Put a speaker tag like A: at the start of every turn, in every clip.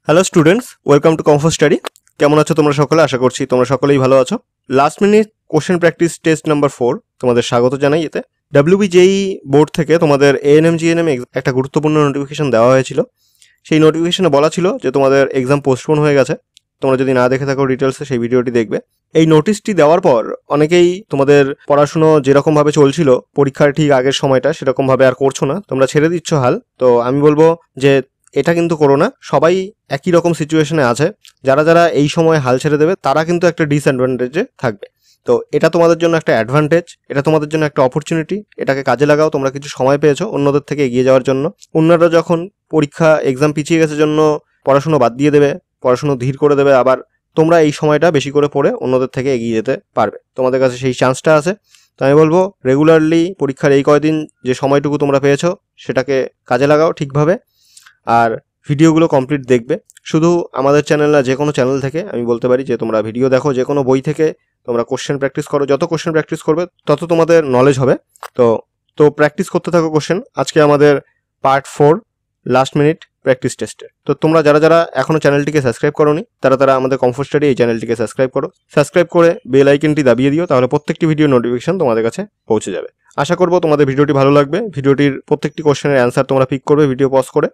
A: Hello students, welcome to comfort study. কেমন আছো তোমরা সকলে? আশা করছি তোমরা সকলেই ভালো আছো। Last minute question practice test number 4 তোমাদের স্বাগত জানাই। এতে WBJEE বোর্ড থেকে তোমাদের ANM GNM একটা গুরুত্বপূর্ণ নোটিফিকেশন দেওয়া হয়েছিল। সেই নোটিফিকেশনে বলা ছিল যে তোমাদের এক্সাম পোস্টপোন হয়ে গেছে। তোমরা যদি না দেখে থাকো ডিটেলসে সেই ভিডিওটি দেখবে। এই নোটিশটি দেওয়ার পর অনেকেই তোমাদের পড়াশুনো যেরকমভাবে চলছিল পরীক্ষার ঠিক আগের সময়টা সেরকমভাবে আর করছো না, তোমরা ছেড়ে দিচ্ছ হাল। তো আমি বলবো যে এটা কিন্তু করো না। সবাই একই রকম সিচুয়েশনে আছে। যারা যারা এই সময় হাল ছেড়ে দেবে তারা কিন্তু একটা ডিসঅ্যাডভান্টেজে থাকবে। তো এটা তোমাদের জন্য একটা অ্যাডভান্টেজ, এটা তোমাদের জন্য একটা অপরচুনিটি। এটাকে কাজে লাগাও। তোমরা কিছু সময় পেয়েছো অন্যদের থেকে এগিয়ে যাওয়ার জন্য। অন্যরা যখন পরীক্ষা এক্সাম পিছিয়ে গেছে জন্য পড়াশুনো বাদ দিয়ে দেবে, পড়াশুনো ধীর করে দেবে, আবার তোমরা এই সময়টা বেশি করে পড়ে অন্যদের থেকে এগিয়ে যেতে পারবে। তোমাদের কাছে সেই চান্সটা আছে। তো আমি বলবো রেগুলারলি পরীক্ষার এই কয়দিন যে সময়টুকু তোমরা পেয়েছো সেটাকে কাজে লাগাও ঠিকভাবে, আর ভিডিওগুলো কমপ্লিট দেখবে। শুধু আমাদের চ্যানেল না, যে কোনো চ্যানেল থেকে আমি বলতে পারি যে তোমরা ভিডিও দেখো, যে কোনো বই থেকে তোমরা কোশ্চেন প্র্যাকটিস করো। যত কোশ্চেন প্র্যাকটিস করবে তত তোমাদের নলেজ হবে। তো প্র্যাকটিস করতে থাকো কোশ্চেন। আজকে আমাদের পার্ট 4 লাস্ট মিনিট প্র্যাকটিস টেস্টের। তো তোমরা যারা যারা এখনও চ্যানেলটিকে সাবস্ক্রাইব করোনি তারা আমাদের কমফোর্ট স্টাডি এই চ্যানেলটিকে সাবস্ক্রাইব করো। সাবস্ক্রাইব করে বেল আইকনটি দাবিয়ে দিও, তাহলে প্রত্যেকটি ভিডিও নোটিফিকেশন তোমাদের কাছে পৌঁছে যাবে। আশা করবো তোমাদের ভিডিওটি ভালো লাগবে। ভিডিওটির প্রত্যেকটি কোশ্চেনের অ্যান্সার তোমরা পিক করবে ভিডিও পজ করে,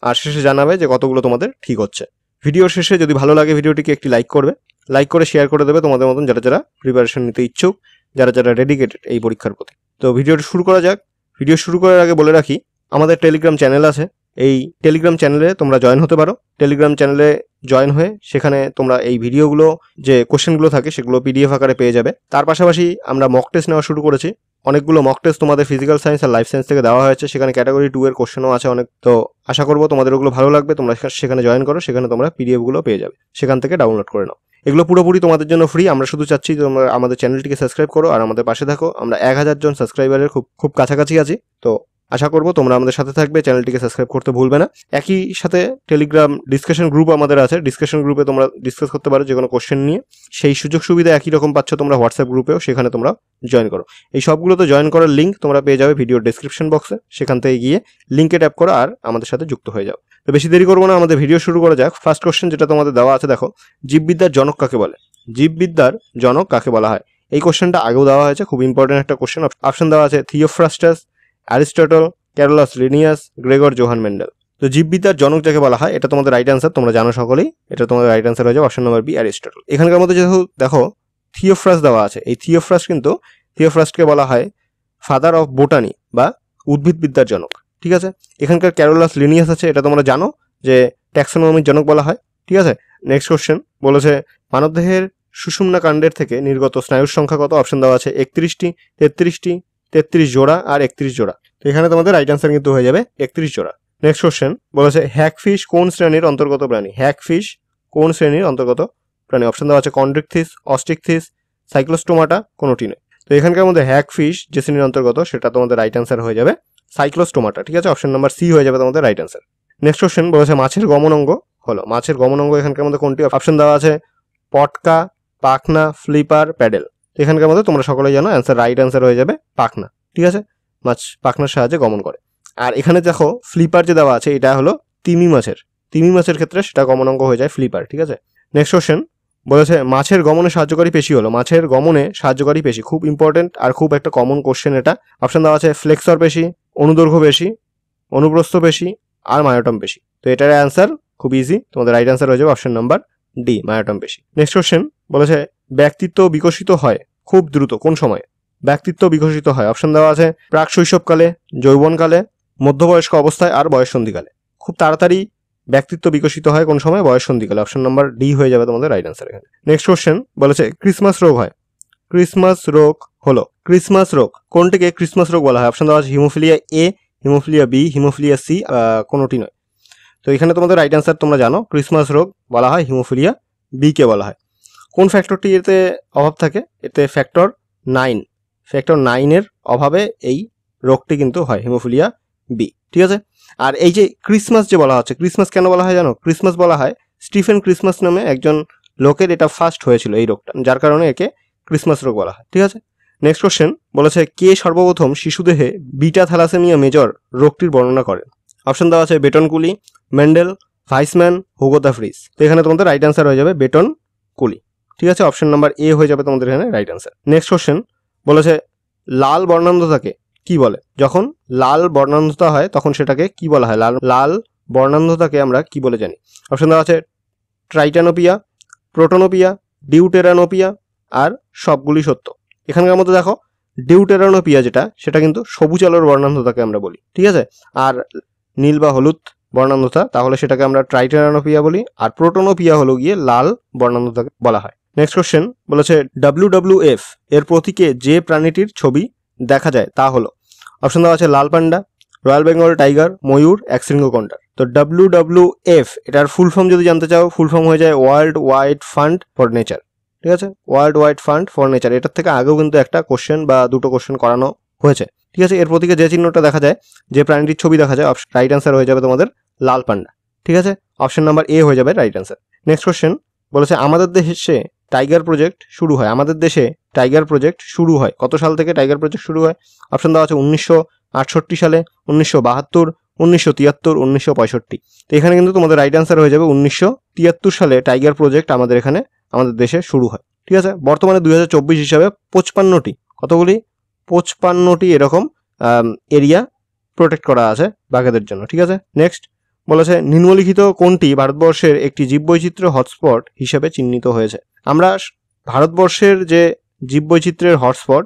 A: আর শেষে জানাবে যে কতগুলো তোমাদের ঠিক হচ্ছে। ভিডিওর শেষে যদি ভালো লাগে ভিডিওটিকে একটি লাইক করবে, লাইক করে শেয়ার করে দেবে তোমাদের মতন যারা যারা প্রিপারেশন নিতে ইচ্ছুক, যারা যারা ডেডিকেটেড এই পরীক্ষার প্রতি। তো ভিডিওটি শুরু করা যাক। ভিডিও শুরু করার আগে বলে রাখি, আমাদের টেলিগ্রাম চ্যানেল আছে। এই টেলিগ্রাম চ্যানেলে তোমরা জয়েন হতে পারো। টেলিগ্রাম চ্যানেলে জয়েন হয়ে সেখানে তোমরা এই ভিডিওগুলো যে কোশ্চেনগুলো থাকে সেগুলো PDF আকারে পেয়ে যাবে। তার পাশাপাশি আমরা মক টেস্ট নেওয়া শুরু করেছি। অনেকগুলো মক টেস্ট তোমাদের ফিজিক্যাল সায়েন্স আর লাইফ সায়েন্স থেকে দেওয়া হয়েছে। সেখানে ক্যাটাগরি 2 এর কোশ্চেনও আছে অনেক। তো আশা করবো তোমাদের ওগুলো ভালো লাগবে। তোমরা সেখানে জয়েন করো, সেখানে তোমরা PDF-গুলো পেয়ে যাবে, সেখান থেকে ডাউনলোড করে নাও। এগুলো পুরোপুরি তোমাদের জন্য ফ্রি। আমরা শুধু চাচ্ছি যে তোমরা আমাদের চ্যানেলটিকে সাবস্ক্রাইব করো আর আমাদের পাশে থাকো। আমরা 1000 জন সাবস্ক্রাইবারের খুব কাছাকাছি আছি। তো আশা করবো তোমরা আমাদের সাথে থাকবে, চ্যানেলটিকে সাবস্ক্রাইব করতে ভুলবে না। একই সাথে টেলিগ্রাম ডিসকাশন গ্রুপ আমাদের আছে। ডিসকাশন গ্রুপে তোমরা ডিসকাস করতে পারো যে কোনো কোশ্চেন নিয়ে। সেই সুযোগ সুবিধা একই রকম পাচ্ছ তোমরা হোয়াটসঅ্যাপ গ্রুপেও, সেখানে তোমরা জয়েন করো। এই সবগুলোতে জয়েন করার লিঙ্ক তোমরা পেয়ে যাবে ভিডিওর ডেসক্রিপশন বক্সে। সেখান থেকে গিয়ে লিঙ্কে ট্যাপ করো আর আমাদের সাথে যুক্ত হয়ে যাও। তো বেশি দেরি করবো না, আমাদের ভিডিও শুরু করা যাক। ফার্স্ট কোশ্চেন যেটা তোমাদের দেওয়া আছে, দেখো, জীববিদ্যার জনক কাকে বলে? জীববিদ্যার জনক কাকে বলা হয়? এই কোশ্চেনটা আগেও দেওয়া হয়েছে, খুব ইম্পর্টেন্ট একটা কোশ্চেন। অপশন দেওয়া আছে Theophrastus, Aristotle, Carolus Linnaeus, Gregor Johann Mendel. তো জীববিদ্যার জনক যাকে বলা হয় এটা তোমাদের রাইট অ্যান্সার, তোমরা জানো সকলেই। এটা তোমাদের রাইট অ্যান্সার হয়ে যাবে অপশন নাম্বার বি, অ্যারিস্টটল। এখানকার মধ্যে যেহেতু দেখো থিওফ্রাস্ট দেওয়া আছে, এই থিওফ্রাস্টকে বলা হয় ফাদার অফ বোটানি বা উদ্ভিদবিদ্যার জনক। ঠিক আছে। এখানকার ক্যারোলাস লিনিয়াস আছে, এটা তোমরা জানো যে ট্যাক্সোনমির জনক বলা হয়। ঠিক আছে। নেক্সট কোশ্চেন বলেছে মানবদেহের সুষুম্না কাণ্ডের থেকে নির্গত স্নায়ুর সংখ্যা কত? অপশন দেওয়া আছে 31টি, 33টি, 33 জোড়া আর 31 জোড়া। তো এখানে তোমাদের রাইট অ্যান্সার কিন্তু হয়ে যাবে 31 জোড়া। নেক্সট কোশ্চেন বলেছে হ্যাগফিশ কোন শ্রেণীর অন্তর্গত প্রাণী? হ্যাগফিশ কোন শ্রেণীর অন্তর্গত প্রাণী? অপশন দেওয়া আছে কন্ড্রিকথিস, অস্টিকথিস, সাইক্লোস্টোমাটা, কোনোটি নয়। তো এখানকার মধ্যে হ্যাগফিশ যে শ্রেণীর অন্তর্গত সেটা তোমাদের রাইট অ্যান্সার হয়ে যাবে সাইক্লোস্টোমাটা। ঠিক আছে। অপশন নাম্বার সি হয়ে যাবে তোমাদের রাইট অ্যান্সার। নেক্সট কোশ্চেন বলেছে মাছের গমন অঙ্গ হলো। মাছের গমন অঙ্গ এখানকার মধ্যে কোনটি? অপশন দেওয়া আছে পটকা, পাখনা, ফ্লিপার, প্যাডেল। এখানকার মধ্যে তোমরা সকলেই জানো অ্যান্সার, রাইট অ্যান্সার হয়ে যাবে পাখনা। ঠিক আছে। মাছ পাখনার সাহায্যে গমন করে। আর এখানে দেখো ফ্লিপার যে দেওয়া আছে এটা হলো তিমি মাছের ক্ষেত্রে সেটা গমন অঙ্গ হয়ে যায় ফ্লিপার। ঠিক আছে। নেক্সট কোশ্চেন বলেছে মাছের গমনে সাহায্যকারী পেশি হলো। মাছের গমনে সাহায্যকারী পেশি খুব ইম্পর্টেন্ট আর খুব একটা কমন কোশ্চেন এটা। অপশন দেওয়া আছে ফ্লেক্সর পেশি, অনুদৈর্ঘ্য পেশি, অনুপ্রস্থ পেশি আর মায়োটম পেশি। তো এটার অ্যান্সার খুব ইজি, তোমাদের রাইট অ্যান্সার হয়ে যাবে অপশন নাম্বার ডি, মায়োটম পেশি। নেক্সট কোশ্চেন বলেছে ব্যক্তিত্ব বিকশিত হয় খুব দ্রুত কোন সময়ে? ব্যক্তিত্ব বিকশিত হয় অপশন দেওয়া আছে প্রাক শৈশবকালে, যৌবনকালে, মধ্যবয়স্ক অবস্থায় আর বয়ঃসন্ধিকালে। খুব তাড়াতাড়ি ব্যক্তিত্ব বিকশিত হয় কোন সময়? বয়ঃসন্ধিকালে। অপশন নাম্বার ডি হয়ে যাবে তোমাদের রাইট অ্যান্সার এখানে। নেক্সট কোশ্চেন বলেছে ক্রিসমাস রোগ হয়। ক্রিসমাস রোগ হলো, ক্রিসমাস রোগ কোনটিকে ক্রিসমাস রোগ বলা হয়? অপশন দেওয়া আছে haemophilia A, haemophilia B, haemophilia C, কোনোটি নয়। তো এখানে তোমাদের রাইট অ্যান্সার তোমরা জানো, ক্রিসমাস রোগ বলা হয় হিমোফিলিয়া বি কে বলা হয়। কোন ফ্যাক্টরটি এতে অভাব থাকে? এতে ফ্যাক্টর 9-এর অভাবে এই রোগটি কিন্তু হয়, হিমোফিলিয়া বি। ঠিক আছে। আর এই যে ক্রিসমাস যে বলা হচ্ছে, ক্রিসমাস কেন বলা হয় জানো? ক্রিসমাস বলা হয় স্টিফেন ক্রিসমাস নামে একজন লোকের এটা ফার্স্ট হয়েছিল এই রোগটা, যার কারণে একে ক্রিসমাস রোগ বলা হয়। ঠিক আছে। নেক্সট কোশ্চেন বলেছে কে সর্বপ্রথম শিশুদেহে বিটা থ্যালাসেমিয়া মেজর রোগটির বর্ণনা করেন? অপশন দেওয়া আছে বেটনকুলি, Mendel, Weismann, Hugo de Vries. তো এখানে তোমাদের রাইট অ্যান্সার হয়ে যাবে বেটন কুলি। ঠিক আছে, অপশন নাম্বার এ হয়ে যাবে তোমাদের এখানে রাইট অ্যান্সার। নেক্সট কোশ্চেন বলেছে লাল বর্ণান্ধতাকে কি বলে? যখন লাল বর্ণান্ধতা হয় তখন সেটাকে কি বলা হয়? লাল বর্ণান্ধতাকে আমরা কি বলে জানি? অপশন দেওয়া আছে ট্রাইটানোপিয়া, প্রোটোনোপিয়া, ডিউটেরানোপিয়া, আর সবগুলি সত্য। এখানকার মধ্যে দেখো ডিউটেরানোপিয়া যেটা, সেটা কিন্তু সবুজ আলোর বর্ণান্ধতাকে আমরা বলি। ঠিক আছে, আর নীল বা হলুদ বর্ণান্ধতা, তাহলে সেটাকে আমরা ট্রাইটেরানোপিয়া বলি। আর প্রোটোনোপিয়া হলো গিয়ে লাল বর্ণান্ধতাকে বলা হয়। নেক্সট কোশ্চেন বলেছে WWF এর প্রতীকে যে প্রাণীটির ছবি দেখা যায় তা হলো? অপশন দেওয়া আছে লাল পান্ডা, রয়্যাল বেঙ্গল টাইগার, ময়ূর, একশৃঙ্গ গন্ডার। তো WWF এটার ফুল ফর্ম যদি জানতে চাও, ফুল ফর্ম হয়ে যায় world wide fund for nature. ঠিক আছে, world wide fund for nature. এটার থেকে আগেও কিন্তু একটা কোশ্চেন বা দুটো কোশ্চেন করানো হয়েছে। ঠিক আছে, এর প্রতীকে যে চিহ্নটা দেখা যায়, যে প্রাণীটির ছবি দেখা যায়, রাইট অ্যান্সার হয়ে যাবে তোমাদের লাল পান্ডা। ঠিক আছে, অপশন নাম্বার এ হয়ে যাবে রাইট অ্যান্সার। নেক্সট কোশ্চেন বলেছে আমাদের দেশে টাইগার প্রজেক্ট শুরু হয়। আমাদের দেশে টাইগার প্রজেক্ট শুরু হয় কত সাল থেকে? টাইগার প্রজেক্ট শুরু হয়। অপশন দেওয়া আছে 1968 সালে, 1972, 1973, 1965। তো এখানে কিন্তু তোমাদের রাইট অ্যান্সার হয়ে যাবে 1973 সালে টাইগার প্রজেক্ট আমাদের এখানে আমাদের দেশে শুরু হয়। ঠিক আছে, বর্তমানে 2024 হিসাবে 55টি, কতগুলি? 55টি এরকম এরিয়া প্রোটেক্ট করা আছে বাঘেদের জন্য। ঠিক আছে, নেক্সট বলেছে নিম্নলিখিত কোনটি ভারতবর্ষের একটি জীববৈচিত্র্য হটস্পট হিসেবে চিহ্নিত হয়েছে? আমরা ভারতবর্ষের যে জীববৈচিত্র্যের হটস্পট,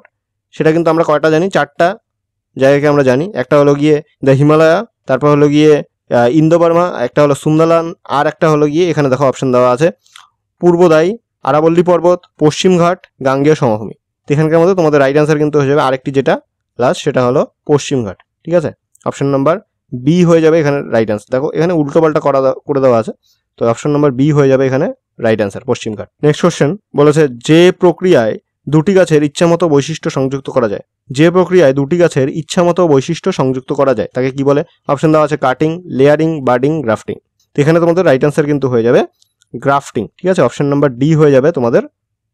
A: সেটা কিন্তু আমরা কয়টা জানি? 4টা জায়গাকে আমরা জানি। একটা হলো গিয়ে দ্য হিমালয়া, তারপর হলো গিয়ে ইন্দো বার্মা, একটা হলো সুন্দালান, আর একটা হলো গিয়ে এখানে দেখো অপশন দেওয়া আছে পূর্বদায়ী, আরাবল্লী পর্বত, পশ্চিমঘাট, গাঙ্গেয় সমভূমি। তো এখানকার মধ্যে তোমাদের রাইট অ্যান্সার কিন্তু হয়ে যাবে আরেকটি যেটা লাস্ট, সেটা হলো পশ্চিমঘাট। ঠিক আছে, অপশন নাম্বার বি হয়ে যাবে এখানে রাইট অ্যান্সার। দেখো এখানে উল্টোপাল্টা করে দেওয়া আছে, তো অপশন নাম্বার বি হয়ে যাবে এখানে রাইট অ্যান্সার, পশ্চিমঘাট। নেক্সট কোশ্চেন বলেছে যে প্রক্রিয়ায় দুটি গাছের ইচ্ছামতো বৈশিষ্ট্য সংযুক্ত করা যায়, যে প্রক্রিয়ায় দুটি গাছের ইচ্ছামতো বৈশিষ্ট্য সংযুক্ত করা যায় তাকে কি বলে? অপশন দেওয়া আছে কাটিং, লেয়ারিং, বাডিং, গ্রাফটিং। তো এখানে তোমাদের রাইট অ্যান্সার কিন্তু হয়ে যাবে গ্রাফটিং। ঠিক আছে, অপশন নাম্বার ডি হয়ে যাবে তোমাদের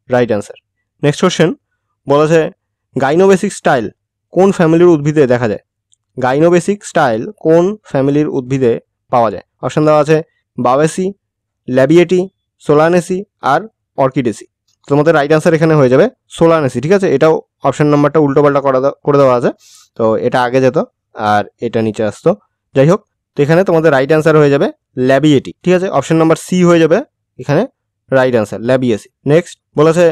A: রাইট অ্যান্সার। নেক্সট কোশ্চেন বলেছে গাইনোবেসিক স্টাইল কোন ফ্যামিলির উদ্ভিদে দেখা যায়? গাইনোবেসিক স্টাইল কোন ফ্যামিলির উদ্ভিদে পাওয়া যায়? অপশন দেওয়া আছে বাবেসি, ল্যাবিয়েটি, সোলানেসি, আর অর্কিডেসি। তোমাদের রাইট অ্যান্সার এখানে হয়ে যাবে সোলানেসি। ঠিক আছে, এটাও অপশন নাম্বারটা উল্টোপাল্টা করে দেওয়া আছে, তো এটা আগে যেত আর এটা নিচে আসতো। যাই হোক, তো এখানে তোমাদের রাইট অ্যান্সার হয়ে যাবে ল্যাবিয়েটি। ঠিক আছে, অপশন নাম্বার সি হয়ে যাবে এখানে রাইট অ্যান্সার, ল্যাবিয়েসি। নেক্সট বলেছে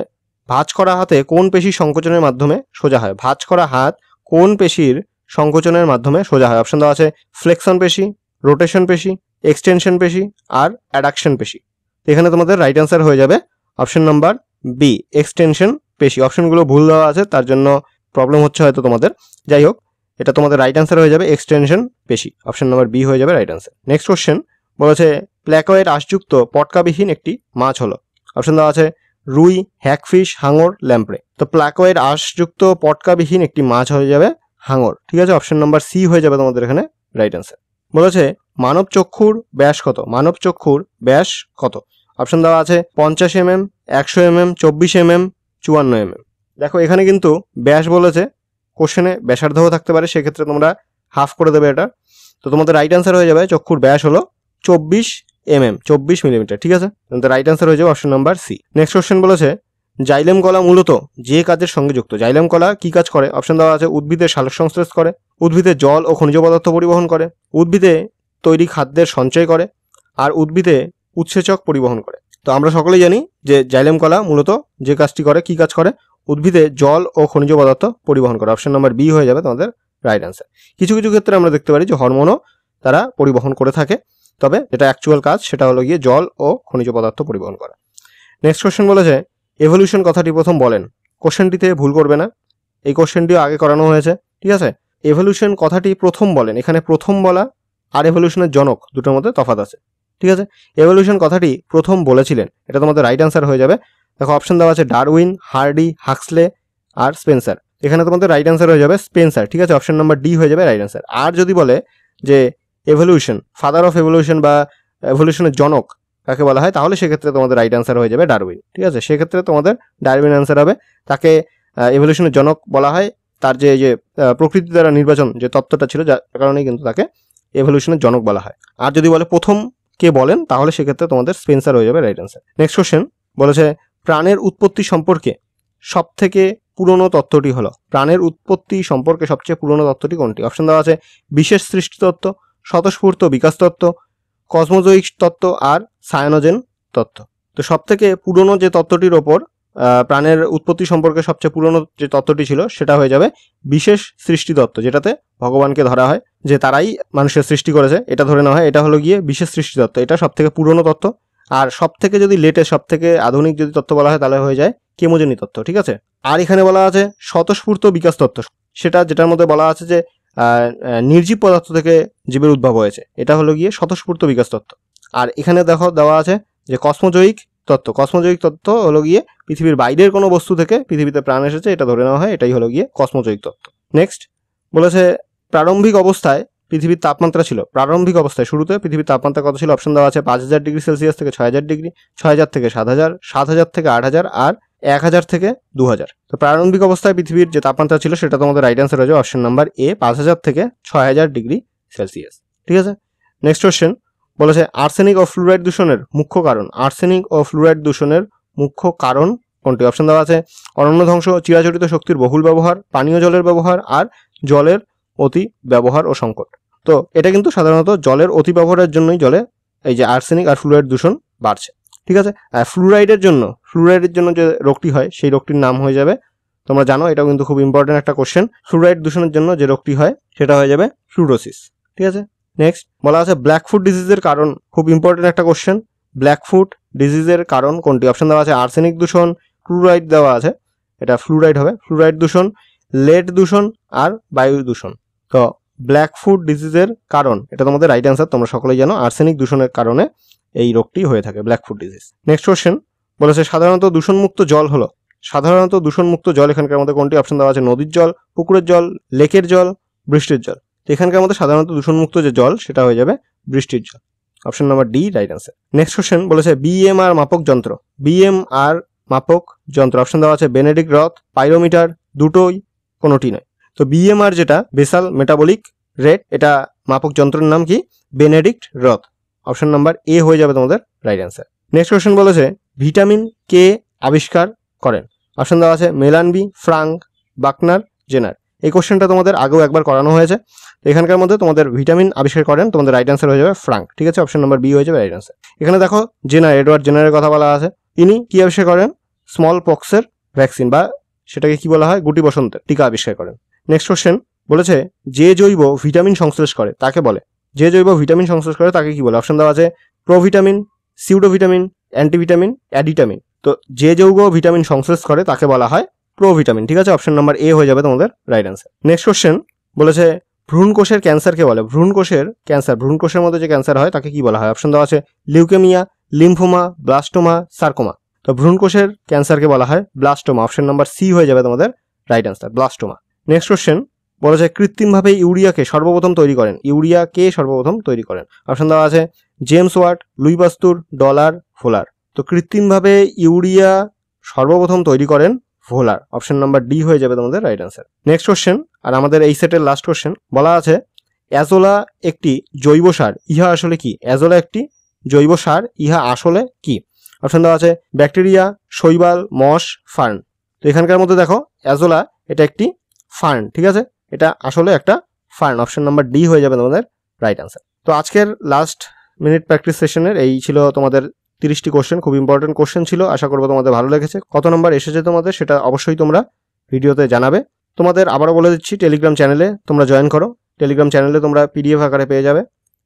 A: ভাঁজ করা হাতে কোন পেশির সংকোচনের মাধ্যমে সোজা হয়? ভাঁজ করা হাত কোন পেশির সংকোচনের মাধ্যমে সোজা হয়? অপশন দেওয়া আছে ফ্লেকশন পেশি, রোটেশন পেশি, এক্সটেনশন পেশি, আর অ্যাডাকশন পেশি। এখানে তোমাদের রাইট অ্যান্সার হয়ে যাবে অপশন নাম্বার বি, এক্সটেনশন পেশি। অপশনগুলো ভুল দেওয়া আছে, তার জন্য প্রবলেম হচ্ছে হয়তো তোমাদের। যাই হোক, এটা তোমাদের রাইট অ্যান্সার হয়ে যাবে এক্সটেনশন পেশি, অপশন নাম্বার বি হয়ে যাবে রাইট অ্যান্সার। নেক্সট কোশ্চেন বলেছে প্ল্যাকয়েড আঁশযুক্ত পটকাবিহীন একটি মাছ হলো? অপশন দেওয়া আছে রুই, হ্যাকফিশ, হাঙর, ল্যাম্প্রে। তো প্ল্যাকয়েড আঁশযুক্ত পটকাবিহীন একটি মাছ হয়ে যাবে হাঙর। ঠিক আছে, অপশন নাম্বার সি হয়ে যাবে তোমাদের এখানে রাইট অ্যান্সার। বলেছে মানব চক্ষুর ব্যাস কত? মানব চক্ষুর ব্যাস কত? অপশন দেওয়া আছে 50 mm, 100 mm, 24 mm, 54 mm। দেখো এখানে কিন্তু ব্যাস বলেছে, কোশ্চেনে ব্যাসার্ধও থাকতে পারে, সেক্ষেত্রে তোমরা হাফ করে দেবে এটা। তো তোমাদের রাইট অ্যান্সার হয়ে যাবে চক্ষুর ব্যাস হলো 24 mm, 24 মিলিমিটার। ঠিক আছে, তোমাদের রাইট অ্যান্সার হয়ে যাবে option number C. Next question বলেছে জাইলেম কলা মূলত যে কাজের সঙ্গে যুক্ত? জাইলেম কলা কি কাজ করে? অপশন দেওয়া আছে উদ্ভিদের সালোক সংশ্লেষ করে, উদ্ভিদে জল ও খনিজ পদার্থ পরিবহন করে, উদ্ভিদে তৈরি খাদ্যের সঞ্চয় করে, আর উদ্ভিদে উৎসেচক পরিবহন করে। তো আমরা সকলেই জানি যে জাইলেম কলা মূলত যে কাজটি করে, কি কাজ করে? উদ্ভিদে জল ও খনিজ পদার্থ পরিবহন করে। অপশন নাম্বার বি হয়ে যাবে তোমাদের রাইট অ্যান্সার। কিছু কিছু ক্ষেত্রে আমরা দেখতে পারি যে হরমোনও তারা পরিবহন করে থাকে, তবে যেটা অ্যাকচুয়াল কাজ সেটা হলো গিয়ে জল ও খনিজ পদার্থ পরিবহন করা। নেক্সট কোশ্চেন বলেছে এভলিউশন কথাটি প্রথম বলেন? কোশ্চেনটিতে ভুল করবে না, এই কোশ্চেনটিও আগে করানো হয়েছে। ঠিক আছে, এভলিউশন কথাটি প্রথম বলেন, এখানে প্রথম বলা আর এভলিউশনের জনক দুটোর মধ্যে তফাৎ আছে। ঠিক আছে, এভলিউশন কথাটি প্রথম বলেছিলেন, এটা তোমাদের রাইট অ্যান্সার হয়ে যাবে। দেখো অপশন দেওয়া আছে ডারউইন, হার্ডি, হাক্সলে, আর স্পেন্সার। এখানে তোমাদের রাইট অ্যান্সার হয়ে যাবে স্পেন্সার। ঠিক আছে, অপশন নাম্বার ডি হয়ে যাবে রাইট অ্যান্সার। আর যদি বলে যে এভলিউশন, ফাদার অফ এভলিউশন বা এভলিউশনের জনক কাকে বলা হয়, তাহলে সেক্ষেত্রে তোমাদের রাইট অ্যান্সার হয়ে যাবে ডারউইন। ঠিক আছে, সেক্ষেত্রে তোমাদের ডারউইন অ্যান্সার হবে। তাকে এভলিউশনের জনক বলা হয়, তার যে প্রকৃতি দ্বারা নির্বাচন যে তত্ত্বটা ছিল, যার কারণেই কিন্তু তাকে এভলিউশনের জনক বলা হয়। আর যদি বলে প্রথম কে বলেন, তাহলে সেক্ষেত্রে তোমাদের স্পেন্সার হয়ে যাবে রাইট অ্যান্সার। নেক্সট কোশ্চেন বলেছে প্রাণের উৎপত্তি সম্পর্কে সব থেকে পুরনো তত্ত্বটি হলো, প্রাণের উৎপত্তি সম্পর্কে সবচেয়ে পুরনো তত্ত্বটি কোনটি? অপশন দেওয়া আছে বিশেষ সৃষ্টি তত্ত্ব, স্বতঃস্ফূর্ত বিকাশ তত্ত্ব, কসমোজয়িক তত্ত্ব আর সায়ানোজেন তত্ত্ব। তো সব থেকে পুরনো যে তত্ত্বটির ওপর প্রাণের উৎপত্তি সম্পর্কে সবচেয়ে পুরনো যে তত্ত্বটি ছিল সেটা হয়ে যাবে বিশেষ সৃষ্টি তত্ত্ব, যেটাতে ভগবানকে ধরা হয় যে তারাই মানুষের সৃষ্টি করেছে, এটা ধরে নেওয়া হয়। এটা হলো গিয়ে বিশেষ সৃষ্টি তত্ত্ব, এটা সব থেকে পুরনো তত্ত্ব। আর সব থেকে যদি লেটেস্ট, সব থেকে আধুনিক যদি তত্ত্ব বলা হয় তাহলে হয়ে যায় কেমোজেনি তত্ত্ব, ঠিক আছে। আর এখানে বলা আছে স্বতঃস্ফূর্ত বিকাশ তত্ত্ব, সেটা যেটার মধ্যে বলা আছে যে নির্জীব পদার্থ থেকে জীবের উদ্ভব হয়েছে, এটা হলো গিয়ে স্বতঃস্ফূর্ত বিকাশ তত্ত্ব। আর এখানে দেখো দেওয়া আছে যে কসমোজয়িক তত্ত্ব, কসমোজয়িক তত্ত্ব হলো গিয়ে পৃথিবীর বাইরের কোনো বস্তু থেকে পৃথিবীতে প্রাণ এসেছে, এটা ধরে নেওয়া হয়, এটাই হলো গিয়ে কসমোজয়িক তত্ত্ব। নেক্সট বলেছে প্রারম্ভিক অবস্থায় পৃথিবীর তাপমাত্রা ছিল, প্রারম্ভিক অবস্থায় শুরুতে পৃথিবীর তাপমাত্রা কত ছিল? অপশন দেওয়া আছে 5000 ডিগ্রি সেলসিয়াস থেকে 6000 ডিগ্রি, 6000 থেকে 7000, 7000 থেকে 8000 আর 1000 থেকে 2000। তো প্রারম্ভিক অবস্থায় পৃথিবীর যে তাপমাত্রা ছিল সেটা তোমাদের রাইট অ্যান্সার হয়ে যাবে অপশন নাম্বার এ, 5000 থেকে 6000 ডিগ্রি সেলসিয়াস, ঠিক আছে। নেক্সট কোশ্চেন বলেছে আর্সেনিক ও ফ্লুরাইড দূষণের মুখ্য কারণ, আর্সেনিক ও ফ্লুরাইড দূষণের মুখ্য কারণ কোনটি? অপশন দেওয়া আছে অরণ্য ধ্বংস, চিরাচরিত শক্তির বহুল ব্যবহার, পানীয় জলের ব্যবহার আর জলের অতি ব্যবহার ও সংকট। তো এটা কিন্তু সাধারণত জলের অতি ব্যবহারের জন্যই জলে এই যে আর্সেনিক আর ফ্লুরাইড দূষণ বাড়ছে, ঠিক আছে। আর ফ্লুরাইডের জন্য যে রোগটি হয় সেই রোগটির নাম হয়ে যাবে, তোমরা জানো এটাও কিন্তু খুব ইম্পর্টেন্ট একটা কোশ্চেন, ফ্লুরাইড দূষণের জন্য যে রোগটি হয় সেটা হয়ে যাবে ফ্লুরোসিস, ঠিক আছে। নেক্সট বলা আছে ব্ল্যাক ফুট ডিজিজের কারণ, খুব ইম্পর্টেন্ট একটা কোশ্চেন, ব্ল্যাক ফুট ডিজিজের কারণ কোনটি? অপশন দেওয়া আছে আর্সেনিক দূষণ, ফ্লুরাইড দেওয়া আছে, এটা ফ্লুরাইড হবে, ফ্লুরাইড দূষণ, লেড দূষণ আর বায়ু দূষণ। তো ব্ল্যাক ফুট ডিজিজের কারণ, এটা তোমাদের রাইট অ্যান্সার, তোমরা সকলেই জানো আর্সেনিক দূষণের কারণে এই রোগটি হয়ে থাকে, black foot disease. Next question বলেছে সাধারণত দূষণমুক্ত জল হলো, সাধারণত দূষণমুক্ত জল এখানকার মধ্যে কোনটি? অপশন দেওয়া আছে নদীর জল, পুকুরের জল, লেকের জল, বৃষ্টির জল। এখানকার মধ্যে সাধারণত দূষণমুক্ত যে জল সেটা হয়ে যাবে বৃষ্টির জল, option number D right answer. Next question বলেছে বিএমআর মাপক যন্ত্র, বিএমআর মাপক যন্ত্র, অপশন দেওয়া আছে বেনেডিক্ট রথ, পাইরোমিটার, দুটোই, কোনোটি নয়। তো বিএমআর যেটা বেসাল মেটাবলিক রেট, এটা মাপক যন্ত্রের নাম কি? বেনেডিক্ট রথ, অপশন নাম্বার এ হয়ে যাবে তোমাদের রাইট অ্যান্সার। নেক্সট কোশ্চেন বলেছে ভিটামিন কে আবিষ্কার করেন, অপশন দেওয়া আছে মেলানবি, ফ্রাঙ্ক, বাকনার, জেনার। এই কোশ্চেনটা তোমাদের আগেও একবার করানো হয়েছে। তো এখানকার মধ্যে তোমাদের ভিটামিন আবিষ্কার করেন, তোমাদের রাইট অ্যান্সার হয়ে যাবে ফ্রাঙ্ক, ঠিক আছে, অপশন নাম্বার বি হয়ে যাবে রাইট অ্যান্সার। এখানে দেখো জেনার, এডওয়ার্ড জেনারের কথা বলা আছে, ইনি কি আবিষ্কার করেন? স্মল পক্সের ভ্যাকসিন, বা সেটাকে কি বলা হয় গুটি বসন্তের টিকা আবিষ্কার করেন। নেক্সট কোশ্চেন বলেছে যে জৈব ভিটামিন সংশ্লেষ করে তাকে বলে, যে জৈব ভিটামিন সংশ্লেষ করে তাকে কি বলে? অপশন দেওয়া আছে প্রোভিটামিন, সিউডোভিটামিন, অ্যান্টিভিটামিন, অ্যাডিটামিন। তো যে যৌগ ভিটামিন সংশ্লেষ করে তাকে বলা হয় প্রোভিটামিন, ঠিক আছে, অপশন নাম্বার এ হয়ে যাবে তোমাদের রাইট অ্যান্সার। নেক্সট কোশ্চেন বলেছে ভ্রূণকোষের ক্যান্সারকে বলে, ভ্রূণকোষের ক্যান্সার, ভ্রূণকোষের মধ্যে যে ক্যান্সার হয় তাকে কি বলা হয়? অপশন দেওয়া আছে লিউকেমিয়া, লিম্ফোমা, ব্লাস্টোমা, সার্কোমা। তো ভ্রূণকোষের ক্যান্সারকে বলা হয় ব্লাস্টোমা, অপশন নাম্বার সি হয়ে যাবে তোমাদের right answer, blastoma. Next question বলেছে কৃত্রিমভাবে ইউরিয়াকে সর্বপ্রথম তৈরি করেন, ইউরিয়াকে সর্বপ্রথম তৈরি করেন, অপশন দেওয়া আছে জেমস ওয়াট, লুই পাস্তুর, ডলার, ভোলার। তো কৃত্রিমভাবে ইউরিয়া সর্বপ্রথম তৈরি করেন ভোলার, অপশন নাম্বার ডি হয়ে যাবে তোমাদের রাইট অ্যান্সার। নেক্সট কোশ্চেন, আর আমাদের এই সেটের লাস্ট কোশ্চেন, বলা আছে অ্যাজোলা একটি জৈব সার, ইহা আসলে কি? অ্যাজোলা একটি জৈব সার, ইহা আসলে কি? অপশন দেওয়া আছে ব্যাকটেরিয়া, শৈবাল, মশ, ফার্ন। তো এখানকার মধ্যে দেখো অ্যাজোলা এটা একটি ফার্ন, ঠিক আছে, এটা আসলে একটা ফার্ন, অপশন নাম্বার ডি হয়ে যাবে তোমাদের রাইট অ্যান্সার। তো আজকের লাস্ট মিনিট প্র্যাকটিস সেশনের এই ছিল তোমাদের 30টি কোশ্চেন, খুব ইম্পর্টেন্ট কোশ্চেন ছিল, আশা করবো তোমাদের ভালো লেগেছে। কত নম্বর এসেছে তোমাদের সেটা অবশ্যই তোমরা ভিডিওতে জানাবে। তোমাদের আবারও বলে দিচ্ছি টেলিগ্রাম চ্যানেলে তোমরা জয়েন করো, টেলিগ্রাম চ্যানেলে তোমরা পিডিএফ আকারে পেয়ে যাবে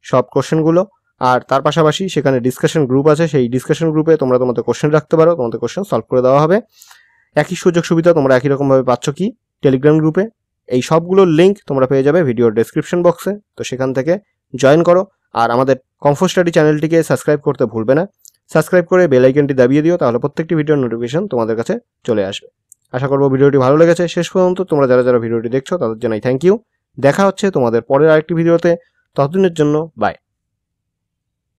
A: সব কোশ্চেনগুলো, আর তার পাশাপাশি সেখানে ডিসকাশন গ্রুপ আছে, সেই ডিসকাশন গ্রুপে তোমরা তোমাদের কোশ্চেন রাখতে পারো, তোমাদের কোশ্চেন সলভ করে দেওয়া হবে। একই সুযোগ সুবিধা তোমরা একই রকমভাবে পাচ্ছ কি টেলিগ্রাম গ্রুপে, এই সবগুলোর লিঙ্ক তোমরা পেয়ে যাবে ভিডিওর ডেসক্রিপশন বক্সে, তো সেখান থেকে জয়েন করো। আর আমাদের কমফোর্ট স্টাডি চ্যানেলটিকে সাবস্ক্রাইব করতে ভুলবে না, সাবস্ক্রাইব করে বেল আইকনটি দাবিয়ে দিও, তাহলে প্রত্যেকটি ভিডিওর নোটিফিকেশন তোমাদের কাছে চলে আসবে। আশা করবো ভিডিওটি ভালো লেগেছে। শেষ পর্যন্ত তোমরা যারা যারা ভিডিওটি দেখছো তাদের জানাই থ্যাংক ইউ। দেখা হচ্ছে তোমাদের পরের আরেকটি ভিডিওতে, ততদিনের জন্য বাই।